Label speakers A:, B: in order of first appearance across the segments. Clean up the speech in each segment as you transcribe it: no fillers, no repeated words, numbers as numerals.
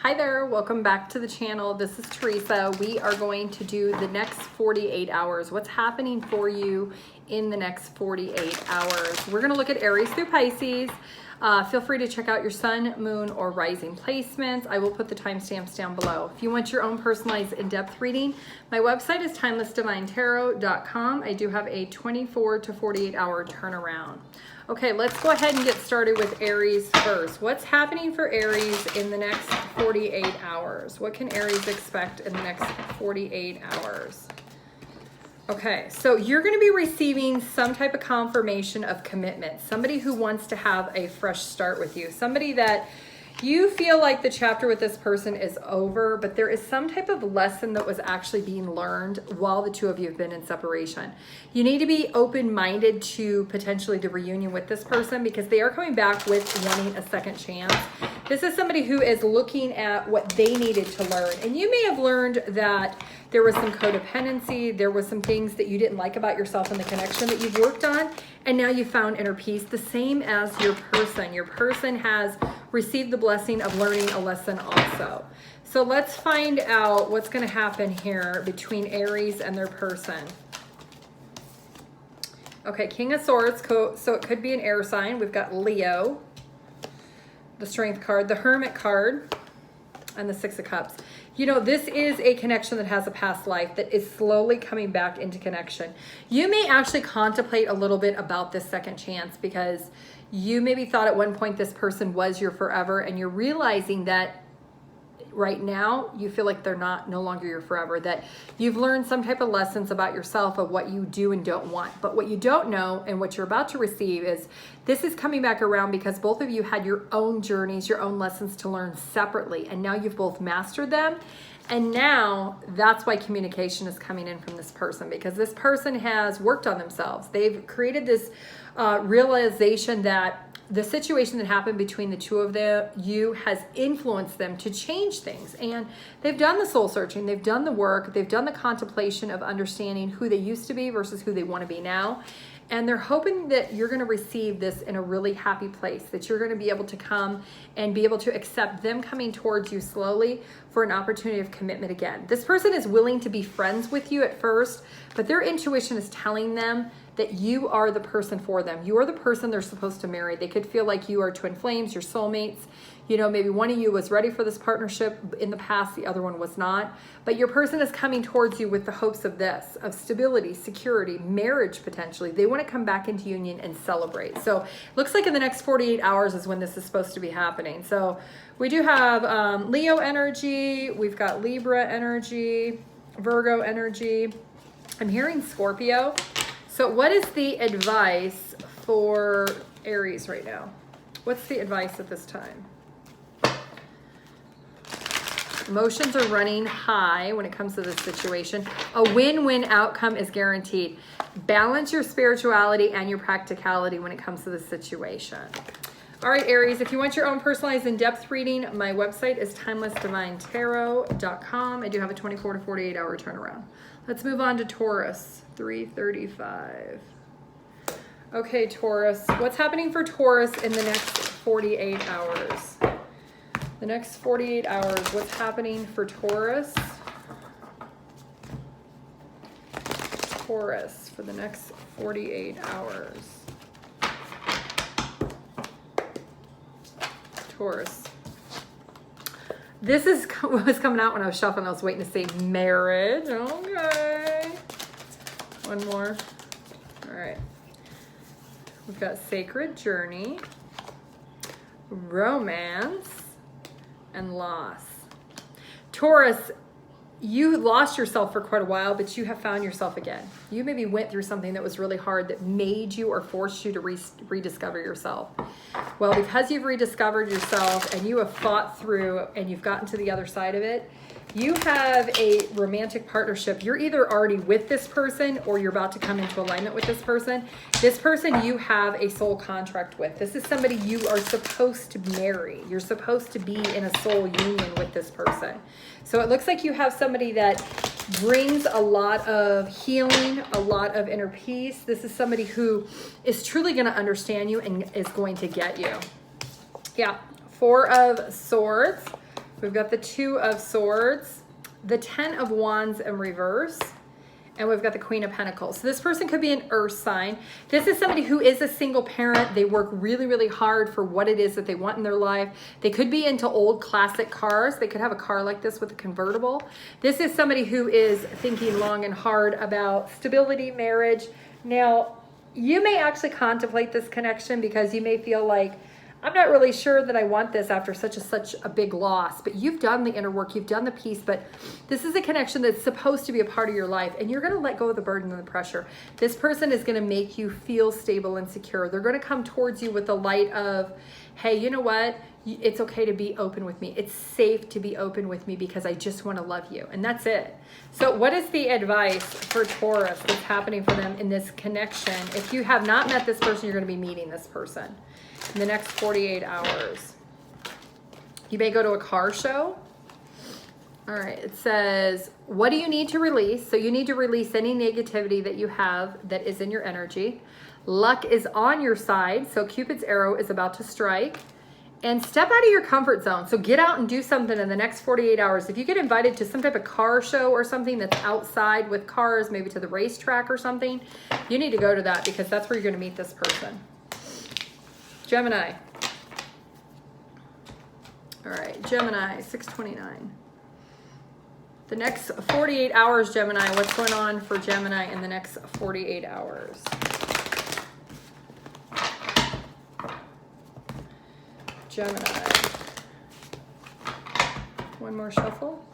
A: Hi there, welcome back to the channel. This is Teresa. We are going to do the next 48 hours. What's happening for you in the next 48 hours? We're going to look at Aries through Pisces. Feel free to check out your sun, moon, or rising placements. I will put the timestamps down below. If you want your own personalized in-depth reading, my website is TimelessDivineTarot.com. I do have a 24 to 48 hour turnaround. Okay, let's go ahead and get started with Aries first. What's happening for Aries in the next 48 hours? What can Aries expect in the next 48 hours? Okay, so you're going to be receiving some type of confirmation of commitment. Somebody who wants to have a fresh start with you. Somebody that you feel like the chapter with this person is over, but there is some type of lesson that was actually being learned while the two of you have been in separation. You need to be open-minded to potentially the reunion with this person because they are coming back with wanting a second chance. This is somebody who is looking at what they needed to learn. And you may have learned that there was some codependency, there was some things that you didn't like about yourself and the connection that you've worked on, and now you found inner peace, the same as your person. Your person has received the blessing of learning a lesson also. So let's find out what's going to happen here between Aries and their person. Okay, King of Swords, so it could be an air sign. We've got Leo, the Strength card, the Hermit card, and the Six of Cups. You know, this is a connection that has a past life that is slowly coming back into connection. You may actually contemplate a little bit about this second chance because you maybe thought at one point this person was your forever, and you're realizing that right now you feel like they're no longer your forever, that you've learned some type of lessons about yourself of what you do and don't want. But what you don't know and what you're about to receive is this is coming back around because both of you had your own journeys, your own lessons to learn separately, and now you've both mastered them. And now that's why communication is coming in from this person, because this person has worked on themselves. They've created this realization that the situation that happened between the two of you has influenced them to change things. And they've done the soul searching, they've done the work, they've done the contemplation of understanding who they used to be versus who they want to be now. And they're hoping that you're going to receive this in a really happy place, that you're going to be able to come and be able to accept them coming towards you slowly for an opportunity of commitment again. This person is willing to be friends with you at first, but their intuition is telling them that you are the person for them. You are the person they're supposed to marry. They could feel like you are twin flames, your soulmates. You know, maybe one of you was ready for this partnership in the past, the other one was not. But your person is coming towards you with the hopes of this, of stability, security, marriage potentially. They want to come back into union and celebrate. So looks like in the next 48 hours is when this is supposed to be happening. So we do have Leo energy. We've got Libra energy, Virgo energy. I'm hearing Scorpio. So what is the advice for Aries right now? What's the advice at this time? Emotions are running high when it comes to this situation. A win-win outcome is guaranteed. Balance your spirituality and your practicality when it comes to this situation. All right, Aries, if you want your own personalized in-depth reading, my website is TimelessDivineTarot.com. I do have a 24 to 48 hour turnaround. Let's move on to Taurus, 335. Okay, Taurus, what's happening for Taurus in the next 48 hours? The next 48 hours, what's happening for Taurus? Taurus for the next 48 hours. Taurus. This is what was coming out when I was shuffling. I was waiting to say marriage. Okay. One more. All right. We've got sacred journey, romance, and loss. Taurus, you lost yourself for quite a while, but you have found yourself again. You maybe went through something that was really hard that made you or forced you to rediscover yourself. Well, because you've rediscovered yourself and you have fought through and you've gotten to the other side of it, you have a romantic partnership. You're either already with this person or you're about to come into alignment with this person. This person you have a soul contract with. This is somebody you are supposed to marry. You're supposed to be in a soul union with this person. So it looks like you have somebody that brings a lot of healing, a lot of inner peace. This is somebody who is truly going to understand you and is going to get you. Yeah, 4 of Swords. We've got the Two of Swords, the Ten of Wands in reverse, and we've got the Queen of Pentacles. So this person could be an earth sign. This is somebody who is a single parent. They work really, really hard for what it is that they want in their life. They could be into old classic cars. They could have a car like this with a convertible. This is somebody who is thinking long and hard about stability, marriage. Now, you may actually contemplate this connection because you may feel like, I'm not really sure that I want this after such a big loss, but you've done the inner work, you've done the peace, but this is a connection that's supposed to be a part of your life, and you're going to let go of the burden and the pressure. This person is going to make you feel stable and secure. They're going to come towards you with the light of, hey, you know what? It's okay to be open with me. It's safe to be open with me because I just want to love you. And that's it. So what is the advice for Taurus that's happening for them in this connection? If you have not met this person, you're going to be meeting this person in the next 48 hours. You may go to a car show. All right, it says, what do you need to release? So you need to release any negativity that you have that is in your energy. Luck is on your side, so Cupid's arrow is about to strike. And step out of your comfort zone. So get out and do something in the next 48 hours. If you get invited to some type of car show or something that's outside with cars, maybe to the racetrack or something, you need to go to that because that's where you're going to meet this person. Gemini. All right, Gemini, 629. The next 48 hours, Gemini. What's going on for Gemini in the next 48 hours? Gemini. One more shuffle.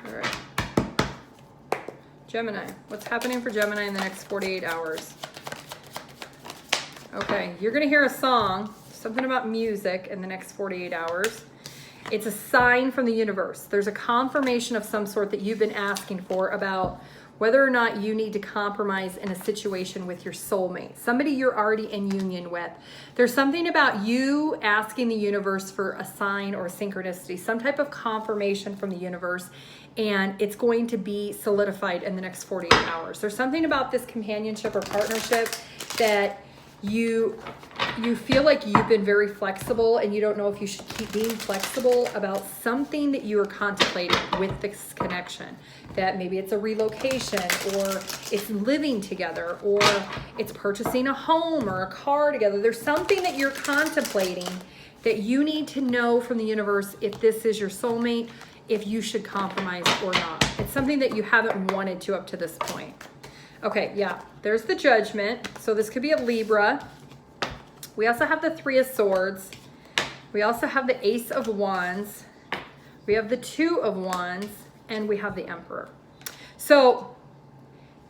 A: All right. Gemini. What's happening for Gemini in the next 48 hours? Okay, you're going to hear a song, something about music in the next 48 hours. It's a sign from the universe. There's a confirmation of some sort that you've been asking for about whether or not you need to compromise in a situation with your soulmate, somebody you're already in union with. There's something about you asking the universe for a sign or a synchronicity, some type of confirmation from the universe, and it's going to be solidified in the next 48 hours. There's something about this companionship or partnership that you feel like you've been very flexible and you don't know if you should keep being flexible about something that you are contemplating with this connection. That maybe it's a relocation, or it's living together, or it's purchasing a home or a car together. There's something that you're contemplating that you need to know from the universe if this is your soulmate, if you should compromise or not. It's something that you haven't wanted to up to this point. Okay, yeah, there's the Judgment. So this could be a Libra. We also have the Three of Swords. We also have the Ace of Wands. We have the Two of Wands, and we have the Emperor. So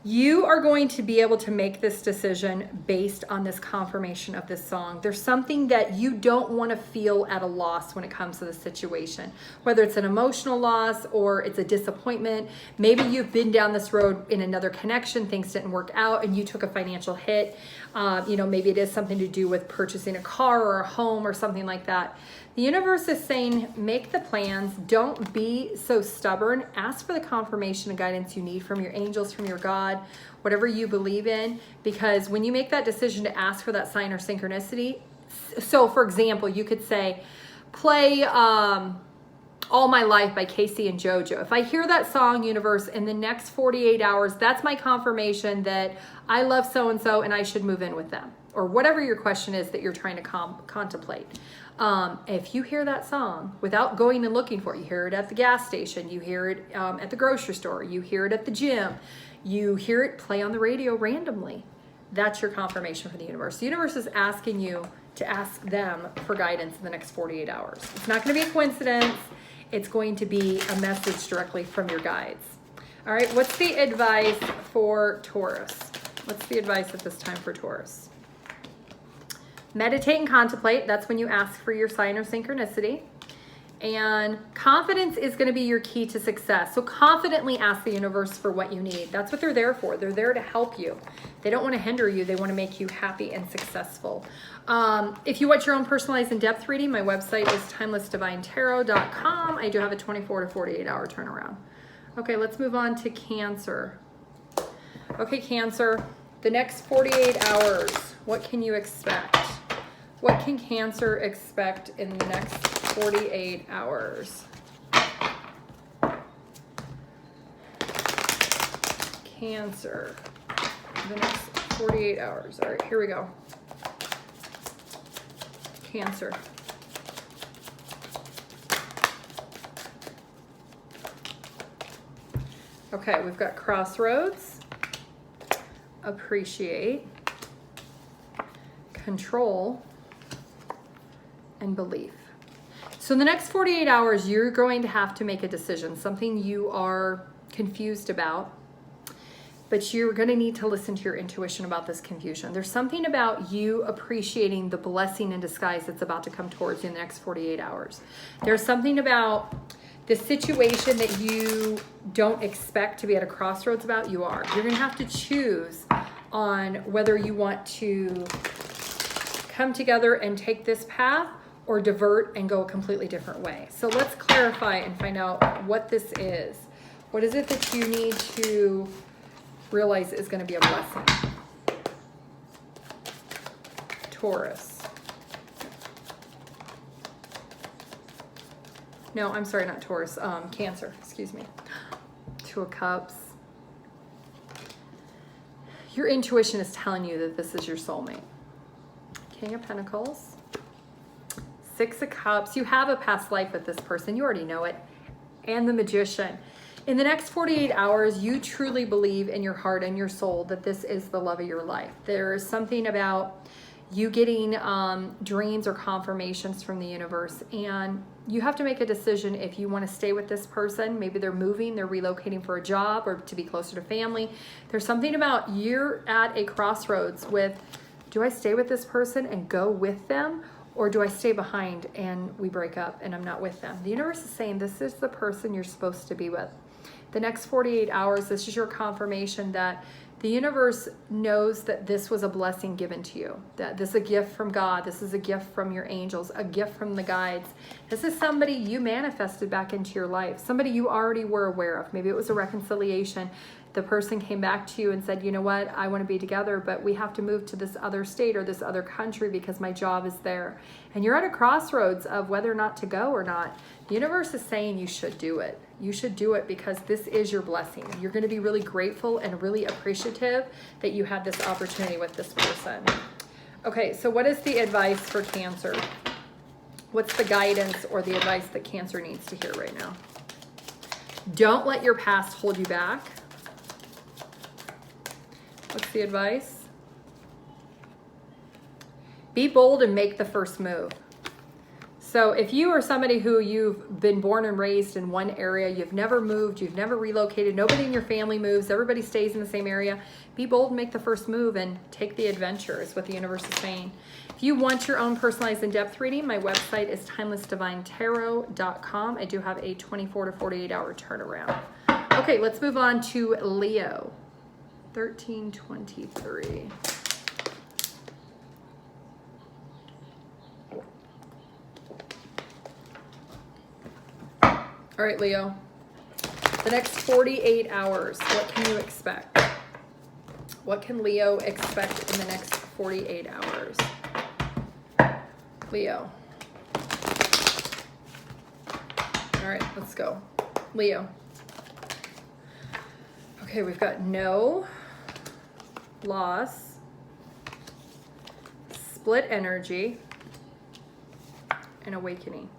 A: you are going to be able to make this decision based on this confirmation of this song. There's something that you don't want to feel at a loss when it comes to the situation, whether it's an emotional loss or it's a disappointment. Maybe you've been down this road in another connection, things didn't work out, and you took a financial hit. Maybe it is something to do with purchasing a car or a home or something like that. The universe is saying, make the plans. Don't be so stubborn. Ask for the confirmation and guidance you need from your angels, from your God, whatever you believe in. Because when you make that decision to ask for that sign or synchronicity, so for example, you could say, play All My Life by Casey and JoJo. If I hear that song, universe, in the next 48 hours, that's my confirmation that I love so-and-so and I should move in with them. Or whatever your question is that you're trying to contemplate. If you hear that song without going and looking for it, you hear it at the gas station, you hear it at the grocery store, you hear it at the gym, you hear it play on the radio randomly, that's your confirmation for the universe. The universe is asking you to ask them for guidance in the next 48 hours. It's not going to be a coincidence. It's going to be a message directly from your guides. All right, what's the advice for Taurus? What's the advice at this time for Taurus? Meditate and contemplate. That's when you ask for your sign or synchronicity. And confidence is going to be your key to success. So confidently ask the universe for what you need. That's what they're there for. They're there to help you. They don't want to hinder you. They want to make you happy and successful. If you want your own personalized in-depth reading, my website is TimelessDivineTarot.com. I do have a 24 to 48 hour turnaround. Okay, let's move on to Cancer. Okay, Cancer, the next 48 hours, what can you expect? What can Cancer expect in the next 48 hours? Cancer, the next 48 hours. All right, here we go. Cancer. Okay, we've got crossroads, appreciate, control, and belief. So in the next 48 hours, you're going to have to make a decision, something you are confused about, but you're going to need to listen to your intuition about this confusion. There's something about you appreciating the blessing in disguise that's about to come towards you in the next 48 hours. There's something about the situation that you don't expect to be at a crossroads about, you are. You're going to have to choose on whether you want to come together and take this path or divert and go a completely different way. So let's clarify and find out what this is. What is it that you need to realize is going to be a blessing? Taurus. No, I'm sorry, not Taurus. Cancer, excuse me. Two of Cups. Your intuition is telling you that this is your soulmate. King of Pentacles. Six of Cups. You have a past life with this person. You already know it. And the Magician. In the next 48 hours, you truly believe in your heart and your soul that this is the love of your life. There is something about you getting dreams or confirmations from the universe, and you have to make a decision if you want to stay with this person. Maybe they're moving, they're relocating for a job or to be closer to family. There's something about you're at a crossroads with, do I stay with this person and go with them, or do I stay behind and we break up and I'm not with them? The universe is saying this is the person you're supposed to be with. The next 48 hours, this is your confirmation that the universe knows that this was a blessing given to you, that this is a gift from God, this is a gift from your angels, a gift from the guides. This is somebody you manifested back into your life, somebody you already were aware of. Maybe it was a reconciliation. The person came back to you and said, you know what, I want to be together, but we have to move to this other state or this other country because my job is there. And you're at a crossroads of whether or not to go or not. The universe is saying you should do it. You should do it because this is your blessing. You're going to be really grateful and really appreciative that you had this opportunity with this person. Okay, so what is the advice for Cancer? What's the guidance or the advice that Cancer needs to hear right now? Don't let your past hold you back. What's the advice? Be bold and make the first move. So if you are somebody who you've been born and raised in one area, you've never moved, you've never relocated, nobody in your family moves, everybody stays in the same area, be bold and make the first move and take the adventure is what the universe is saying. If you want your own personalized in-depth reading, my website is TimelessDivineTarot.com. I do have a 24 to 48 hour turnaround. Okay, let's move on to Leo. 1323. All right, Leo. The next 48 hours, what can you expect? What can Leo expect in the next 48 hours? Leo. All right, let's go. Leo. Okay, we've got no, loss, split energy, and awakening.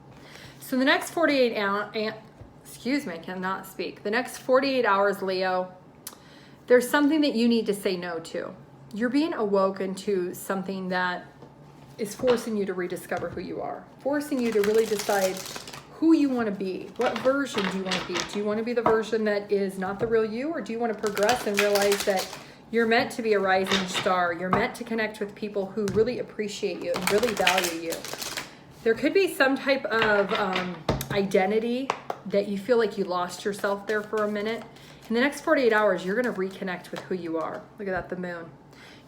A: So the next 48 hours, excuse me, I cannot speak. The next 48 hours, Leo, there's something that you need to say no to. You're being awoken to something that is forcing you to rediscover who you are, forcing you to really decide who you want to be. What version do you want to be? Do you want to be the version that is not the real you, or do you want to progress and realize that you're meant to be a rising star? You're meant to connect with people who really appreciate you and really value you. There could be some type of identity that you feel like you lost yourself there for a minute. In the next 48 hours, you're going to reconnect with who you are. Look at that, the moon.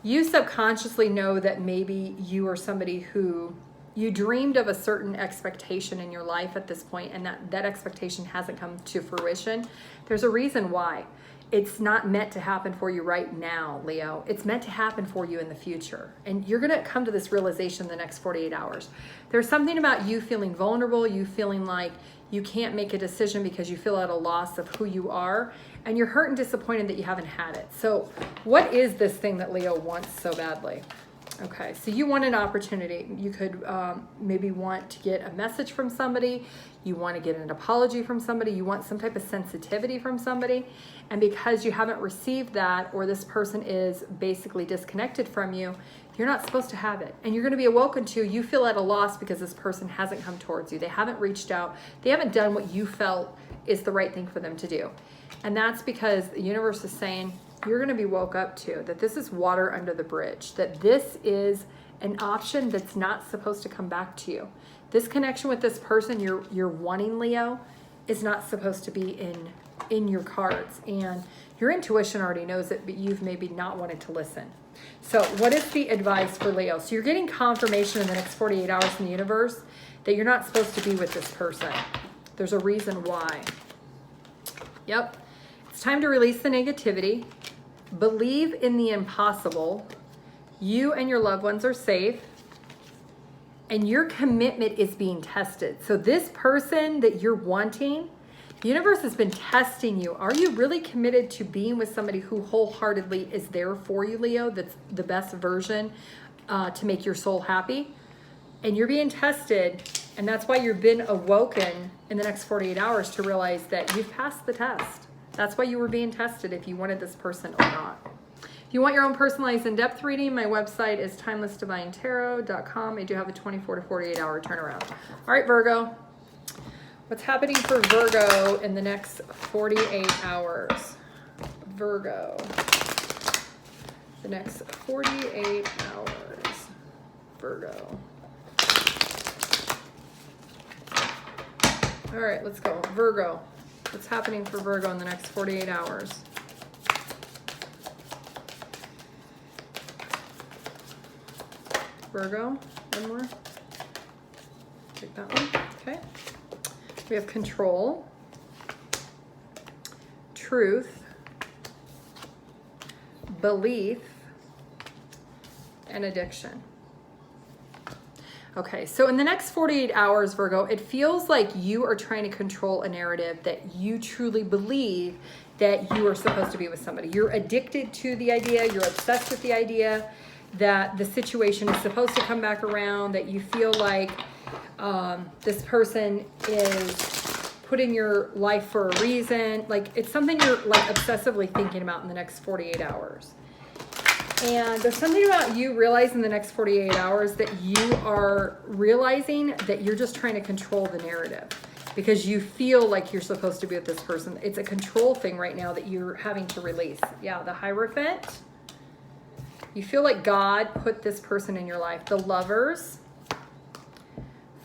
A: You subconsciously know that maybe you are somebody who you dreamed of a certain expectation in your life at this point, and that expectation hasn't come to fruition. There's a reason why. it's not meant to happen for you right now, Leo. It's meant to happen for you in the future. And you're going to come to this realization in the next 48 hours. There's something about you feeling vulnerable, you feeling like you can't make a decision because you feel at a loss of who you are, and you're hurt and disappointed that you haven't had it. So what is this thing that Leo wants so badly? Okay, so you want an opportunity. You could maybe want to get a message from somebody. You want to get an apology from somebody. You want some type of sensitivity from somebody. And because you haven't received that, or this person is basically disconnected from you, you're not supposed to have it. And you're going to be awoken to, you feel at a loss because this person hasn't come towards you. They haven't reached out. They haven't done what you felt is the right thing for them to do. And that's because the universe is saying, you're going to be woke up to that this is water under the bridge, that this is an option that's not supposed to come back to you. This connection with this person you're wanting, Leo, is not supposed to be in your cards. And your intuition already knows it, but you've maybe not wanted to listen. So what is the advice for Leo? So you're getting confirmation in the next 48 hours from the universe that you're not supposed to be with this person. There's a reason why. Yep. It's time to release the negativity. Believe in the impossible. You and your loved ones are safe. And your commitment is being tested. So this person that you're wanting, the universe has been testing you. Are you really committed to being with somebody who wholeheartedly is there for you, Leo? That's the best version to make your soul happy. And you're being tested. And that's why you've been awoken in the next 48 hours to realize that you've passed the test. That's why you were being tested, if you wanted this person or not. If you want your own personalized in-depth reading, my website is TimelessDivineTarot.com. I do have a 24 to 48 hour turnaround. All right, Virgo. What's happening for Virgo in the next 48 hours? Virgo. The next 48 hours. Virgo. All right, let's go. Virgo. What's happening for Virgo in the next 48 hours? Virgo, one more. Take that one, okay. We have control, truth, belief, and addiction. Okay, so in the next 48 hours, Virgo, it feels like you are trying to control a narrative that you truly believe that you are supposed to be with somebody. You're addicted to the idea, you're obsessed with the idea that the situation is supposed to come back around, that you feel like this person is put in your life for a reason. Like, it's something you're like obsessively thinking about in the next 48 hours. And there's something about you realizing in the next 48 hours that you are realizing that you're just trying to control the narrative because you feel like you're supposed to be with this person. It's a control thing right now that you're having to release. Yeah, the Hierophant. You feel like God put this person in your life. The Lovers,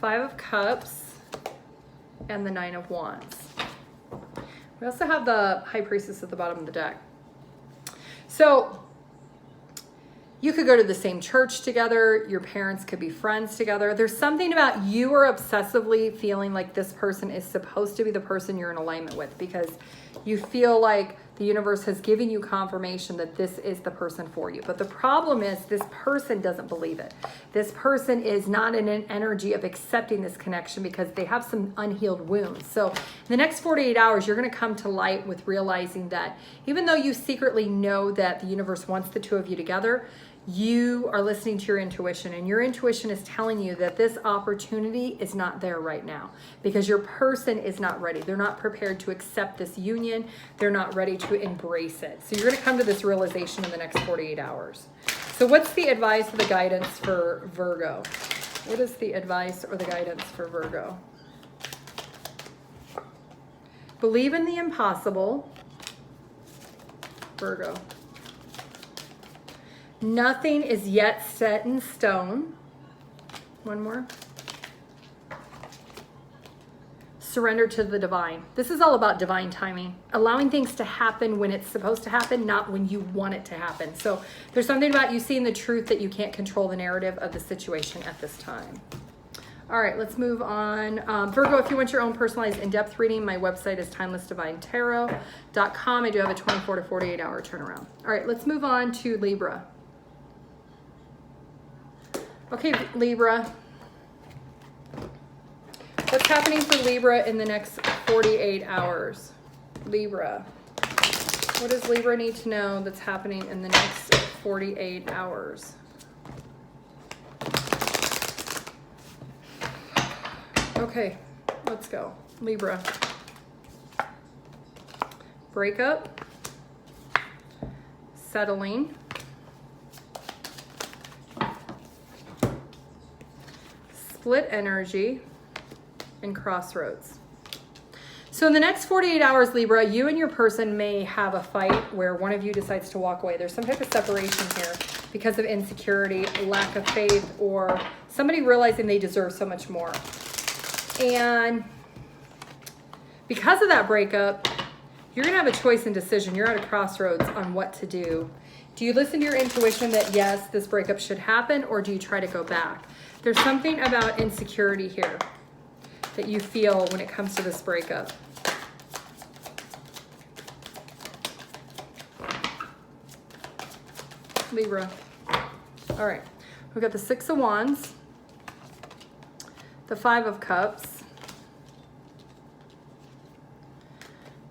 A: 5 of Cups, and the 9 of Wands. We also have the High Priestess at the bottom of the deck. So you could go to the same church together. Your parents could be friends together. There's something about you are obsessively feeling like this person is supposed to be the person you're in alignment with because you feel like the universe has given you confirmation that this is the person for you. But the problem is this person doesn't believe it. This person is not in an energy of accepting this connection because they have some unhealed wounds. So in the next 48 hours, you're going to come to light with realizing that even though you secretly know that the universe wants the two of you together, you are listening to your intuition, and your intuition is telling you that this opportunity is not there right now because your person is not ready. They're not prepared to accept this union. They're not ready to embrace it. So you're going to come to this realization in the next 48 hours. So what's the advice or the guidance for Virgo? What is the advice or the guidance for Virgo? Believe in the impossible, Virgo. Nothing is yet set in stone. One more. Surrender to the divine. This is all about divine timing. Allowing things to happen when it's supposed to happen, not when you want it to happen. So there's something about you seeing the truth that you can't control the narrative of the situation at this time. All right, let's move on. Virgo, if you want your own personalized in-depth reading, my website is TimelessDivineTarot.com. I do have a 24 to 48 hour turnaround. All right, let's move on to Libra. Okay, Libra. What's happening for Libra in the next 48 hours? Libra. What does Libra need to know that's happening in the next 48 hours? Okay, let's go. Libra. Breakup. Settling. Split energy. And crossroads. So in the next 48 hours, Libra, you and your person may have a fight where one of you decides to walk away. There's some type of separation here because of insecurity, lack of faith, or somebody realizing they deserve so much more. And because of that breakup, you're going to have a choice and decision. You're at a crossroads on what to do. Do you listen to your intuition that, yes, this breakup should happen, or do you try to go back? There's something about insecurity here that you feel when it comes to this breakup. Libra. All right. We've got the Six of Wands, the Five of Cups,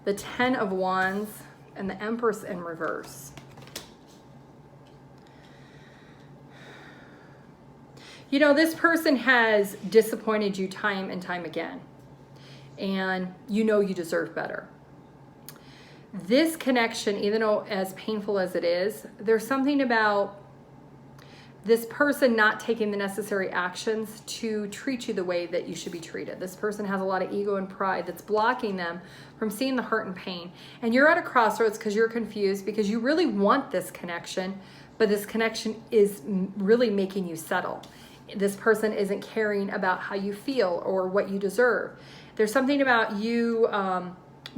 A: the Ten of Wands, and the Empress in reverse. You know, this person has disappointed you time and time again, and you know you deserve better. This connection, even though as painful as it is, there's something about this person not taking the necessary actions to treat you the way that you should be treated. This person has a lot of ego and pride that's blocking them from seeing the hurt and pain. And you're at a crossroads because you're confused, because you really want this connection, but this connection is really making you settle. This person isn't caring about how you feel or what you deserve. There's something about you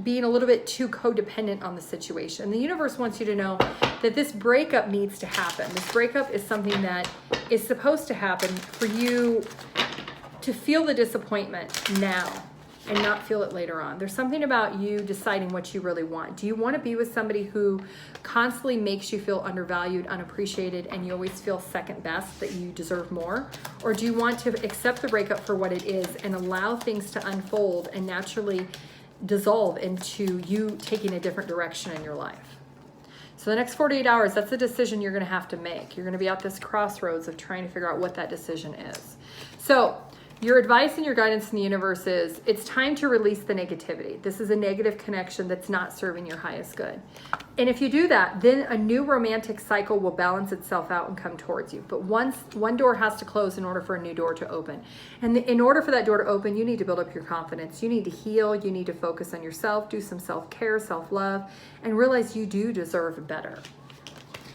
A: being a little bit too codependent on the situation. The universe wants you to know that this breakup needs to happen. This breakup is something that is supposed to happen for you to feel the disappointment now and not feel it later on. There's something about you deciding what you really want. Do you want to be with somebody who constantly makes you feel undervalued, unappreciated, and you always feel second best, that you deserve more? Or do you want to accept the breakup for what it is and allow things to unfold and naturally dissolve into you taking a different direction in your life? So the next 48 hours, that's a decision you're going to have to make. You're going to be at this crossroads of trying to figure out what that decision is. So your advice and your guidance in the universe is it's time to release the negativity. This is a negative connection that's not serving your highest good. And if you do that, then a new romantic cycle will balance itself out and come towards you. But once one door has to close in order for a new door to open. And in order for that door to open, you need to build up your confidence. You need to heal. You need to focus on yourself, do some self-care, self-love, and realize you do deserve better.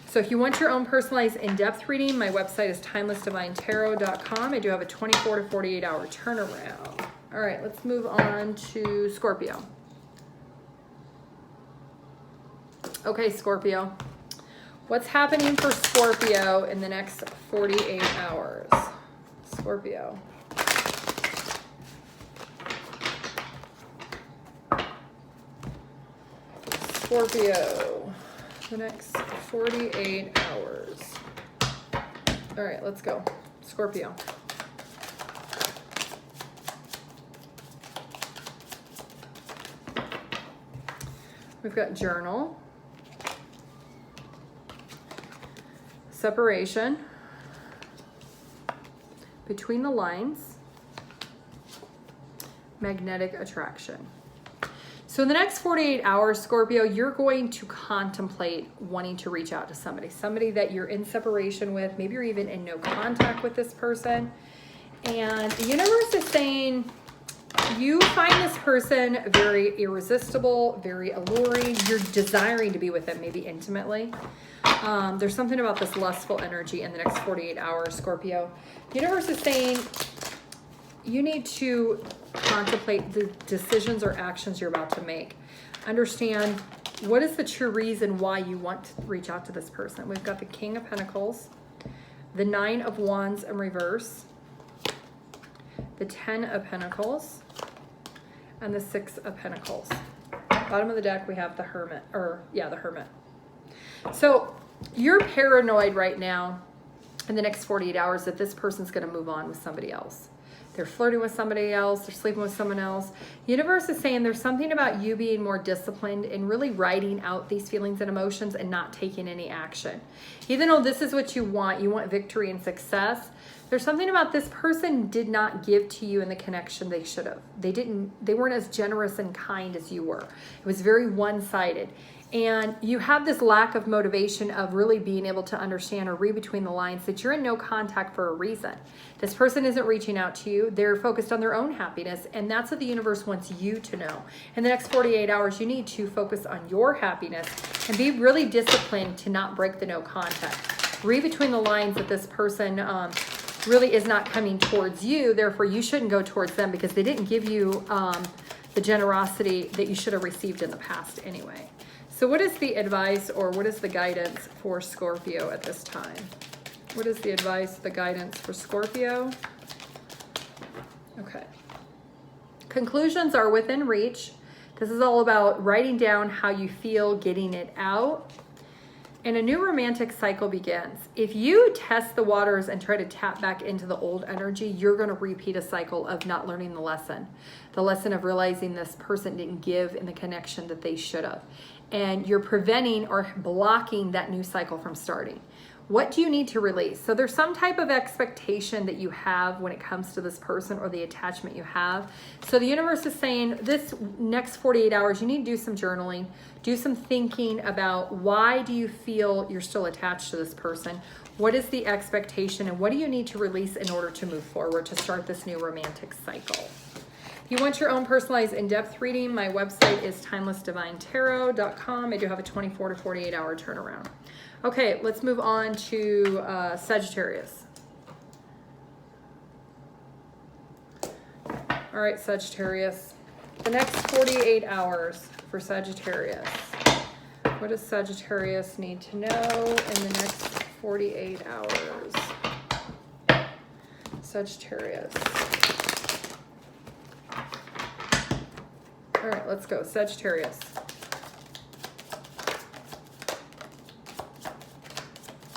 A: So if you want your own personalized in-depth reading, my website is TimelessDivineTarot.com. I do have a 24 to 48 hour turnaround. All right, let's move on to Scorpio. Okay, Scorpio. What's happening for Scorpio in the next 48 hours? Scorpio. Scorpio. The next 48 hours. All right, let's go. Scorpio. We've got journal, separation, between the lines, magnetic attraction. So in the next 48 hours, Scorpio, you're going to contemplate wanting to reach out to somebody that you're in separation with. Maybe you're even in no contact with this person. And the universe is saying you find this person very irresistible, very alluring. You're desiring to be with them, maybe intimately. There's something about this lustful energy in the next 48 hours, Scorpio. The universe is saying you need to contemplate the decisions or actions you're about to make. Understand what is the true reason why you want to reach out to this person. We've got the King of Pentacles, the Nine of Wands in reverse, the 10 of Pentacles, and the 6 of Pentacles. Bottom of the deck, we have the Hermit, the Hermit. So you're paranoid right now in the next 48 hours that this person's going to move on with somebody else. They're flirting with somebody else. They're sleeping with someone else. Universe is saying there's something about you being more disciplined and really writing out these feelings and emotions and not taking any action. Even though this is what you want victory and success, there's something about this person did not give to you in the connection they should have. They weren't as generous and kind as you were. It was very one-sided. And you have this lack of motivation of really being able to understand or read between the lines that you're in no contact for a reason. This person isn't reaching out to you. They're focused on their own happiness. And that's what the universe wants you to know. In the next 48 hours, you need to focus on your happiness and be really disciplined to not break the no contact. Read between the lines that this person really is not coming towards you. Therefore, you shouldn't go towards them because they didn't give you the generosity that you should have received in the past anyway. So what is the advice or what is the guidance for Scorpio at this time? What is the advice, the guidance for Scorpio? Okay. Conclusions are within reach. This is all about writing down how you feel, getting it out. And a new romantic cycle begins. If you test the waters and try to tap back into the old energy, you're going to repeat a cycle of not learning the lesson of realizing this person didn't give in the connection that they should have. And you're preventing or blocking that new cycle from starting. What do you need to release? So there's some type of expectation that you have when it comes to this person or the attachment you have. So the universe is saying this next 48 hours, you need to do some journaling, do some thinking about why do you feel you're still attached to this person? What is the expectation and what do you need to release in order to move forward to start this new romantic cycle? If you want your own personalized in-depth reading, my website is TimelessDivineTarot.com. I do have a 24 to 48 hour turnaround. Okay, let's move on to Sagittarius. All right, Sagittarius. The next 48 hours for Sagittarius. What does Sagittarius need to know in the next 48 hours? Sagittarius. All right, let's go. Sagittarius.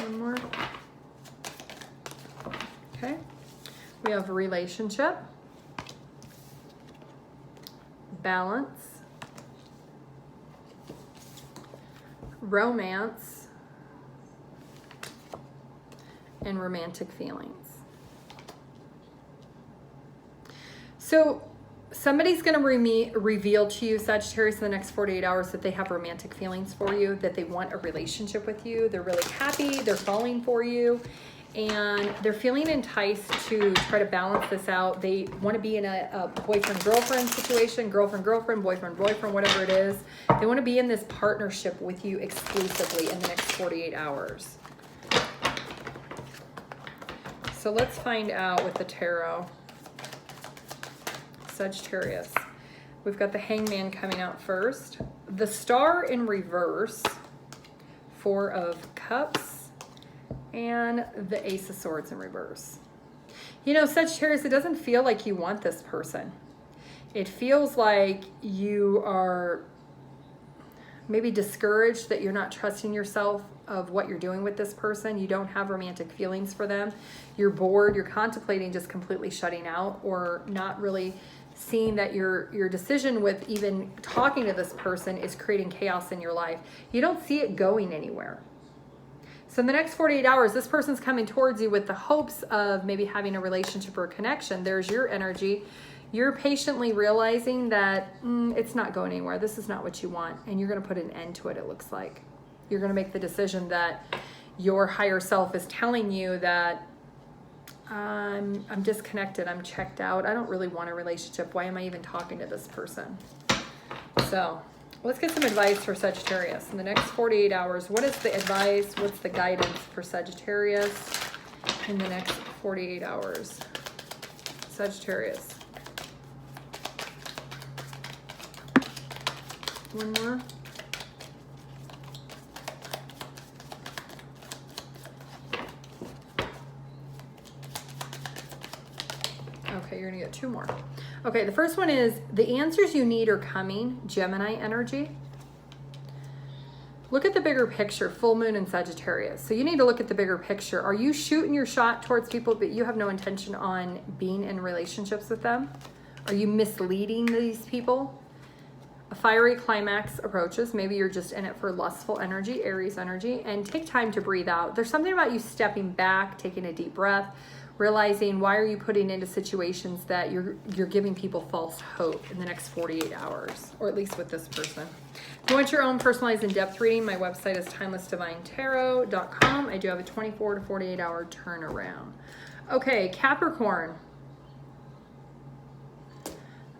A: One more. Okay. We have a relationship, balance, romance, and romantic feelings. So somebody's going to reveal to you, Sagittarius, in the next 48 hours that they have romantic feelings for you, that they want a relationship with you. They're really happy. They're falling for you. And they're feeling enticed to try to balance this out. They want to be in a boyfriend-girlfriend situation, girlfriend-girlfriend, boyfriend-boyfriend, whatever it is. They want to be in this partnership with you exclusively in the next 48 hours. So let's find out with the tarot. Sagittarius. We've got the Hangman coming out first. The Star in reverse. 4 of Cups. And the Ace of Swords in reverse. You know, Sagittarius, it doesn't feel like you want this person. It feels like you are maybe discouraged that you're not trusting yourself of what you're doing with this person. You don't have romantic feelings for them. You're bored. You're contemplating just completely shutting out or not really seeing that your decision with even talking to this person is creating chaos in your life. You don't see it going anywhere. So in the next 48 hours, this person's coming towards you with the hopes of maybe having a relationship or a connection. There's your energy. You're patiently realizing that it's not going anywhere. This is not what you want. And you're going to put an end to it, it looks like. You're going to make the decision that your higher self is telling you that I'm disconnected. I'm checked out. I don't really want a relationship. Why am I even talking to this person? So let's get some advice for Sagittarius. In the next 48 hours, what is the advice? What's the guidance for Sagittarius in the next 48 hours? Sagittarius. One more. Okay, you're gonna get 2 more. Okay, the first one is the answers you need are coming, Gemini energy. Look at the bigger picture, full moon in Sagittarius. So you need to look at the bigger picture. Are you shooting your shot towards people, but you have no intention on being in relationships with them? Are you misleading these people? A fiery climax approaches. Maybe you're just in it for lustful energy, Aries energy, and take time to breathe out. There's something about you stepping back, taking a deep breath, realizing why are you putting into situations that you're giving people false hope in the next 48 hours, or at least with this person. If you want your own personalized in-depth reading, my website is TimelessDivineTarot.com. I do have a 24 to 48 hour turnaround. Okay, Capricorn.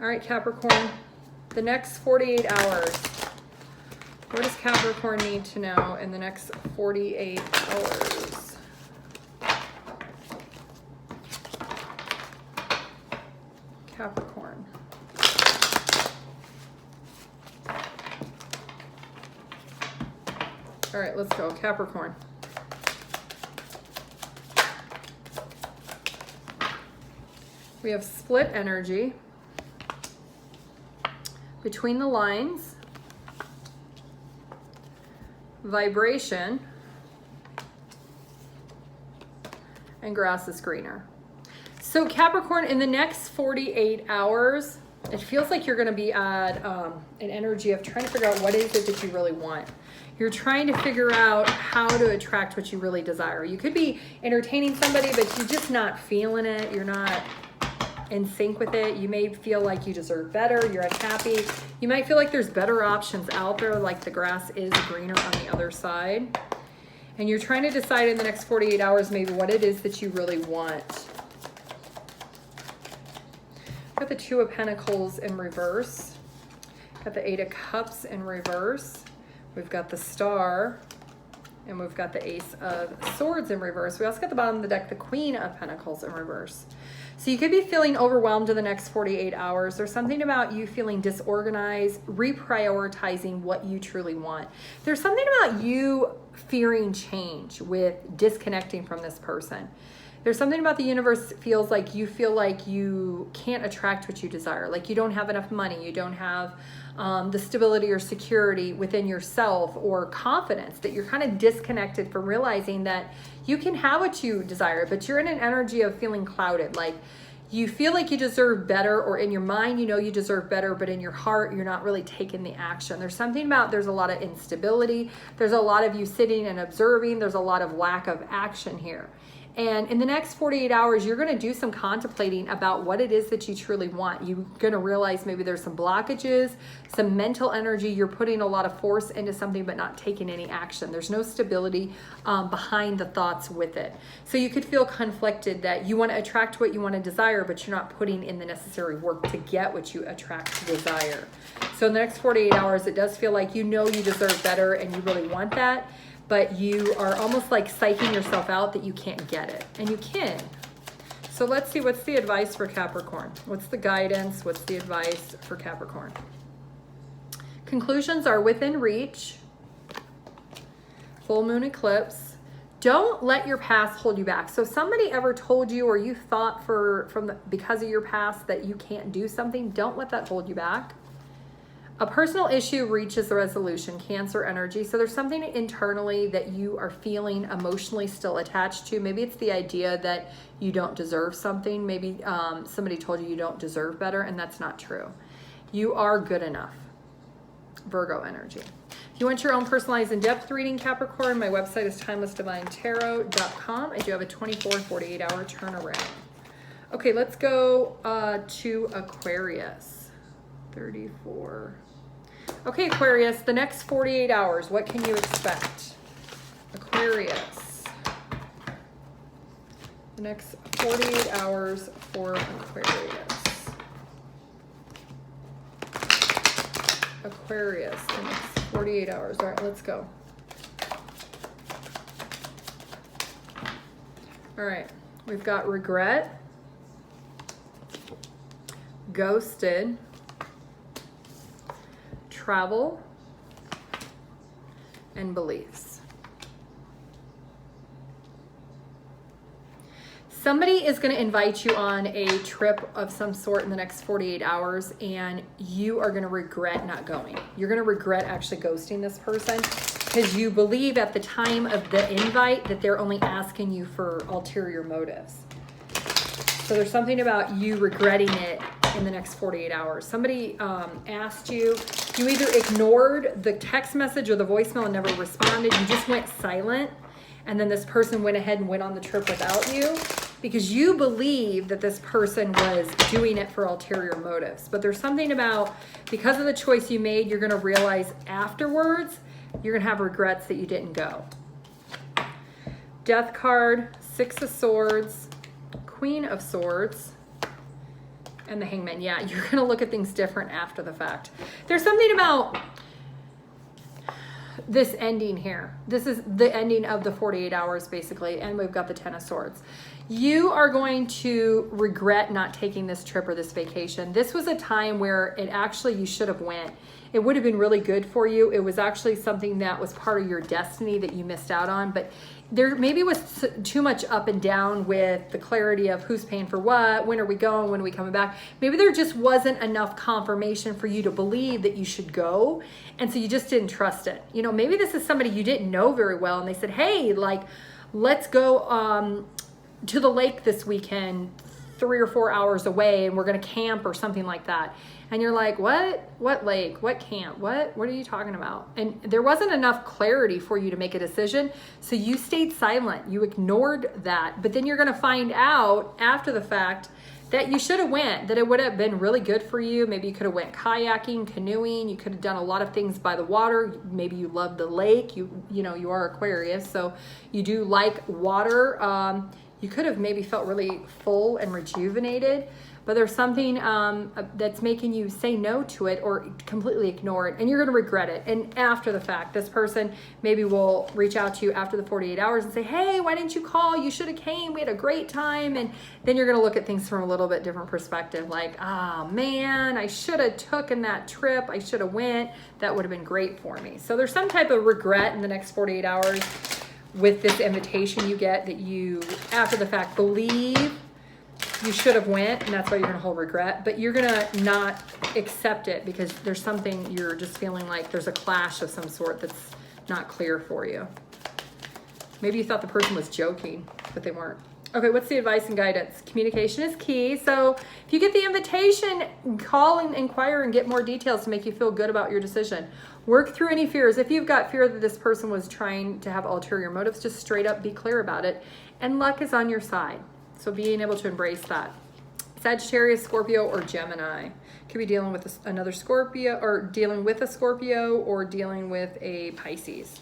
A: All right, Capricorn, the next 48 hours. What does Capricorn need to know in the next 48 hours? Capricorn. All right, let's go. Capricorn. We have split energy between the lines, vibration, and grass is greener. So Capricorn, in the next 48 hours, it feels like you're going to be at an energy of trying to figure out what is it that you really want. You're trying to figure out how to attract what you really desire. You could be entertaining somebody, but you're just not feeling it. You're not in sync with it. You may feel like you deserve better. You're unhappy. You might feel like there's better options out there, like the grass is greener on the other side. And you're trying to decide in the next 48 hours maybe what it is that you really want. Got the 2 of Pentacles in reverse. Got the 8 of Cups in reverse. We've got the Star. And we've got the Ace of Swords in reverse. We also got the bottom of the deck, the Queen of Pentacles in reverse. So you could be feeling overwhelmed in the next 48 hours. There's something about you feeling disorganized, reprioritizing what you truly want. There's something about you fearing change with disconnecting from this person. There's something about the universe feels like you feel like you can't attract what you desire. Like you don't have enough money. You don't have the stability or security within yourself or confidence, that you're kind of disconnected from realizing that you can have what you desire, but you're in an energy of feeling clouded. Like you feel like you deserve better, or in your mind, you know you deserve better, but in your heart, you're not really taking the action. There's something about, there's a lot of instability. There's a lot of you sitting and observing. There's a lot of lack of action here. And in the next 48 hours, you're going to do some contemplating about what it is that you truly want. You're going to realize maybe there's some blockages, some mental energy. You're putting a lot of force into something but not taking any action. There's no stability behind the thoughts with it. So you could feel conflicted that you want to attract what you want to desire, but you're not putting in the necessary work to get what you attract to desire. So in the next 48 hours, it does feel like you know you deserve better and you really want that, but you are almost like psyching yourself out that you can't get it, and you can. So let's see, what's the advice for Capricorn? What's the guidance? What's the advice for Capricorn? Conclusions are within reach. Full moon eclipse. Don't let your past hold you back. So if somebody ever told you, or you thought because of your past that you can't do something, don't let that hold you back. A personal issue reaches the resolution, Cancer energy. So there's something internally that you are feeling emotionally still attached to. Maybe it's the idea that you don't deserve something. Maybe somebody told you don't deserve better, and that's not true. You are good enough. Virgo energy. If you want your own personalized in-depth reading, Capricorn, my website is TimelessDivineTarot.com. I do have a 24 to 48 hour turnaround. Okay, let's go to Aquarius. 34. Okay, Aquarius, the next 48 hours, what can you expect? Aquarius. The next 48 hours for Aquarius. Aquarius, the next 48 hours. All right, let's go. All right, we've got regret, ghosted, travel, and beliefs. Somebody is going to invite you on a trip of some sort in the next 48 hours, and you are going to regret not going. You're going to regret actually ghosting this person because you believe at the time of the invite that they're only asking you for ulterior motives. So there's something about you regretting it in the next 48 hours. Somebody asked you, you either ignored the text message or the voicemail and never responded. You just went silent. And then this person went ahead and went on the trip without you because you believe that this person was doing it for ulterior motives. But there's something about, because of the choice you made, you're going to realize afterwards, you're going to have regrets that you didn't go. Death card, Six of Swords, Queen of Swords, and the Hangman. Yeah, you're going to look at things different after the fact. There's something about this ending here. This is the ending of the 48 hours basically, and we've got the Ten of Swords. You are going to regret not taking this trip or this vacation. This was a time where it actually, you should have went. It would have been really good for you. It was actually something that was part of your destiny that you missed out on, but there maybe was too much up and down with the clarity of who's paying for what, when are we going, when are we coming back. Maybe there just wasn't enough confirmation for you to believe that you should go, and so you just didn't trust it. You know, maybe this is somebody you didn't know very well, and they said, hey, like, let's go to the lake this weekend, 3 or 4 hours away, and we're gonna camp or something like that. And you're like, what lake, what camp, what are you talking about? And there wasn't enough clarity for you to make a decision. So you stayed silent, you ignored that. But then you're gonna find out after the fact that you should have went, that it would have been really good for you. Maybe you could have went kayaking, canoeing. You could have done a lot of things by the water. Maybe you love the lake. You know, you are Aquarius, so you do like water. You could have maybe felt really full and rejuvenated, but there's something that's making you say no to it or completely ignore it, and you're gonna regret it. And after the fact, this person maybe will reach out to you after the 48 hours and say, hey, why didn't you call? You should have came, we had a great time. And then you're gonna look at things from a little bit different perspective, like, ah, man, I should have taken that trip, I should have went, that would have been great for me. So there's some type of regret in the next 48 hours with this invitation you get that you, after the fact, believe you should have went, and that's why you're gonna hold regret, but you're gonna not accept it because there's something you're just feeling like there's a clash of some sort that's not clear for you. Maybe you thought the person was joking, but they weren't. Okay, what's the advice and guidance? Communication is key. So if you get the invitation, call and inquire and get more details to make you feel good about your decision. Work through any fears. If you've got fear that this person was trying to have ulterior motives, just straight up be clear about it. And luck is on your side. So being able to embrace that. Sagittarius, Scorpio, or Gemini. Could be dealing with another Scorpio, or dealing with a Scorpio, or dealing with a Pisces.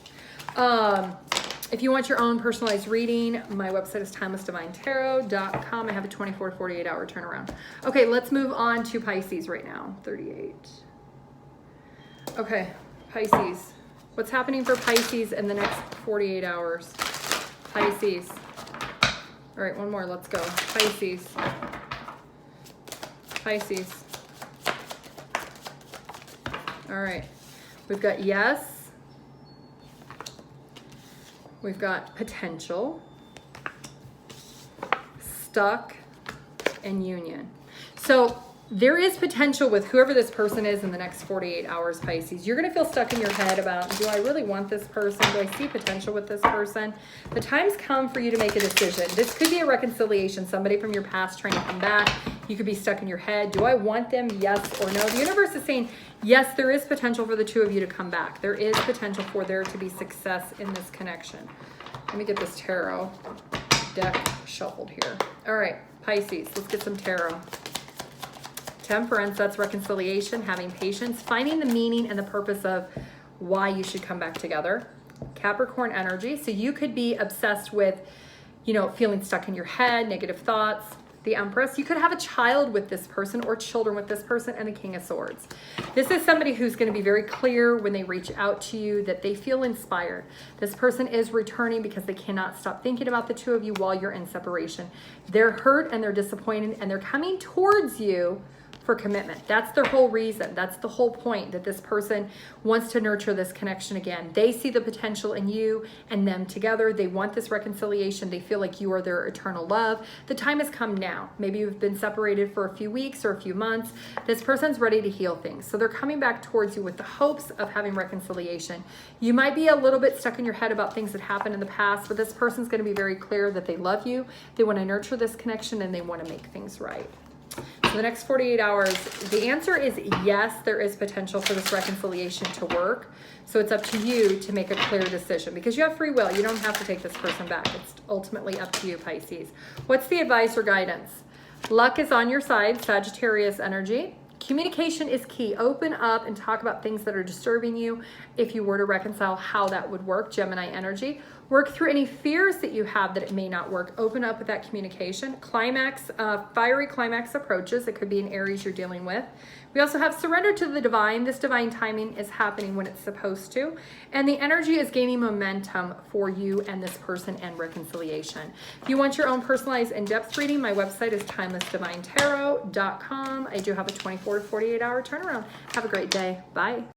A: If you want your own personalized reading, my website is TimelessDivineTarot.com. I have a 24 to 48 hour turnaround. Okay, let's move on to Pisces right now. 38. Okay, Pisces. What's happening for Pisces in the next 48 hours? Pisces. All right, one more, let's go. Pisces. Pisces. All right, we've got yes. We've got potential, stuck, and union. So there is potential with whoever this person is in the next 48 hours, Pisces. You're going to feel stuck in your head about, do I really want this person? Do I see potential with this person? The time's come for you to make a decision. This could be a reconciliation, somebody from your past trying to come back. You could be stuck in your head. Do I want them? Yes or no? The universe is saying, yes, there is potential for the two of you to come back. There is potential for there to be success in this connection. Let me get this tarot deck shuffled here. All right, Pisces, let's get some tarot. Temperance, that's reconciliation, having patience, finding the meaning and the purpose of why you should come back together. Capricorn energy, so you could be obsessed with, you know, feeling stuck in your head, negative thoughts. The Empress, you could have a child with this person or children with this person, and the King of Swords. This is somebody who's going to be very clear when they reach out to you that they feel inspired. This person is returning because they cannot stop thinking about the two of you while you're in separation. They're hurt and they're disappointed, and they're coming towards you for commitment. That's their whole reason. That's the whole point, that this person wants to nurture this connection again. They see the potential in you and them together. They want this reconciliation. They feel like you are their eternal love. The time has come now. Maybe you've been separated for a few weeks or a few months. This person's ready to heal things. So they're coming back towards you with the hopes of having reconciliation. You might be a little bit stuck in your head about things that happened in the past, but this person's going to be very clear that they love you. They want to nurture this connection and they want to make things right. So the next 48 hours, the answer is yes, there is potential for this reconciliation to work. So it's up to you to make a clear decision because you have free will. You don't have to take this person back. It's ultimately up to you, Pisces. What's the advice or guidance? Luck is on your side, Sagittarius energy. Communication is key. Open up and talk about things that are disturbing you. If you were to reconcile, how that would work, Gemini energy. Work through any fears that you have that it may not work. Open up with that communication. Climax, fiery climax approaches. It could be an Aries you're dealing with. We also have surrender to the divine. This divine timing is happening when it's supposed to. And the energy is gaining momentum for you and this person and reconciliation. If you want your own personalized in-depth reading, my website is TimelessDivineTarot.com. I do have a 24 to 48 hour turnaround. Have a great day. Bye.